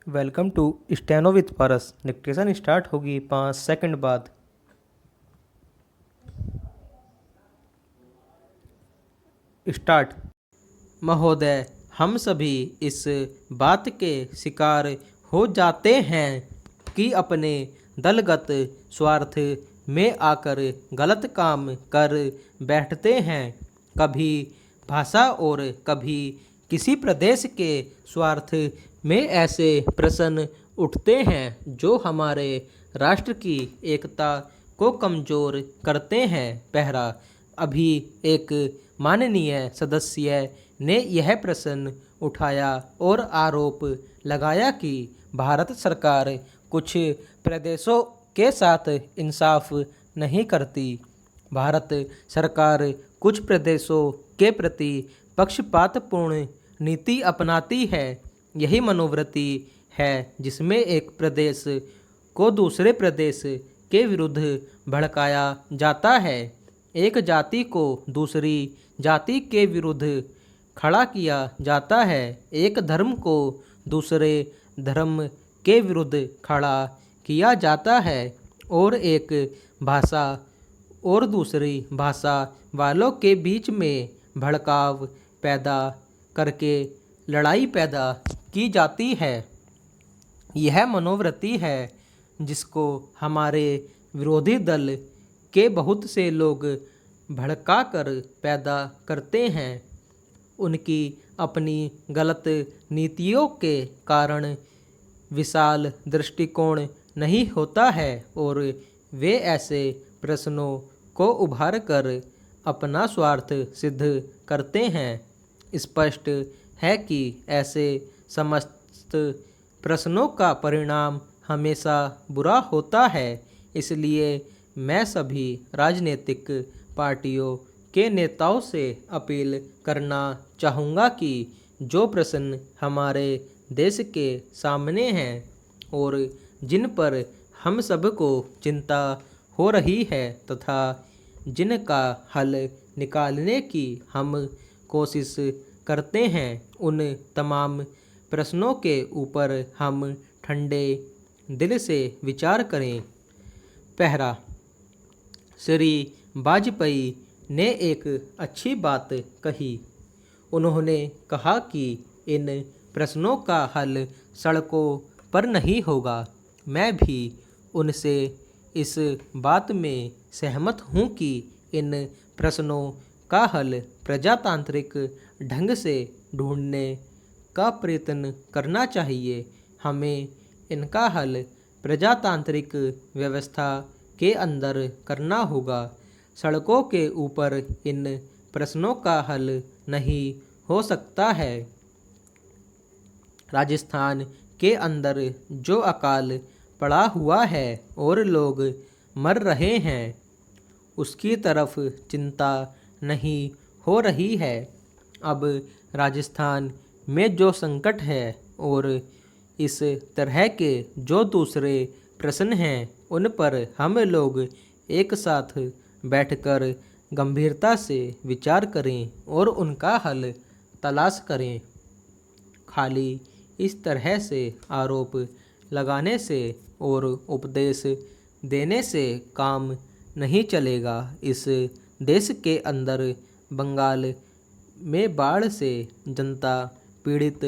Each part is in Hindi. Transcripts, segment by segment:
Welcome to steno with Paras. Dictation start होगी 5 सेकंड बाद। स्टार्ट। महोदय, हम सभी इस बात के शिकार हो जाते हैं कि अपने दलगत स्वार्थ में आकर गलत काम कर बैठते हैं। कभी भाषा और कभी किसी प्रदेश के स्वार्थ में ऐसे प्रश्न उठते हैं जो हमारे राष्ट्र की एकता को कमज़ोर करते हैं। पहला, अभी एक माननीय सदस्य ने यह प्रश्न उठाया और आरोप लगाया कि भारत सरकार कुछ प्रदेशों के साथ इंसाफ नहीं करती। भारत सरकार कुछ प्रदेशों के प्रति पक्षपातपूर्ण नीति अपनाती है। यही मनोवृत्ति है जिसमें एक प्रदेश को दूसरे प्रदेश के विरुद्ध भड़काया जाता है, एक जाति को दूसरी जाति के विरुद्ध खड़ा किया जाता है, एक धर्म को दूसरे धर्म के विरुद्ध खड़ा किया जाता है और एक भाषा और दूसरी भाषा वालों के बीच में भड़काव पैदा करके लड़ाई पैदा की जाती है। यह मनोवृत्ति है जिसको हमारे विरोधी दल के बहुत से लोग भड़का कर पैदा करते हैं। उनकी अपनी गलत नीतियों के कारण विशाल दृष्टिकोण नहीं होता है और वे ऐसे प्रश्नों को उभार कर अपना स्वार्थ सिद्ध करते हैं। स्पष्ट है कि ऐसे समस्त प्रश्नों का परिणाम हमेशा बुरा होता है। इसलिए मैं सभी राजनीतिक पार्टियों के नेताओं से अपील करना चाहूँगा कि जो प्रश्न हमारे देश के सामने हैं और जिन पर हम सबको चिंता हो रही है तथा जिनका हल निकालने की हम कोशिश करते हैं, उन तमाम प्रश्नों के ऊपर हम ठंडे दिल से विचार करें। पहला, श्री वाजपेयी ने एक अच्छी बात कही। उन्होंने कहा कि इन प्रश्नों का हल सड़कों पर नहीं होगा। मैं भी उनसे इस बात में सहमत हूँ कि इन प्रश्नों का हल प्रजातांत्रिक ढंग से ढूंढने का प्रयत्न करना चाहिए। हमें इनका हल प्रजातांत्रिक व्यवस्था के अंदर करना होगा। सड़कों के ऊपर इन प्रश्नों का हल नहीं हो सकता है। राजस्थान के अंदर जो अकाल पड़ा हुआ है और लोग मर रहे हैं, उसकी तरफ चिंता नहीं हो रही है। अब राजस्थान में जो संकट है और इस तरह के जो दूसरे प्रश्न हैं, उन पर हम लोग एक साथ बैठकर गंभीरता से विचार करें और उनका हल तलाश करें। खाली इस तरह से आरोप लगाने से और उपदेश देने से काम नहीं चलेगा। इस देश के अंदर बंगाल में बाढ़ से जनता पीड़ित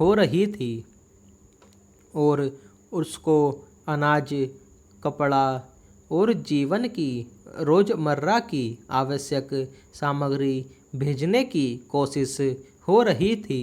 हो रही थी और उसको अनाज, कपड़ा और जीवन की रोज़मर्रा की आवश्यक सामग्री भेजने की कोशिश हो रही थी।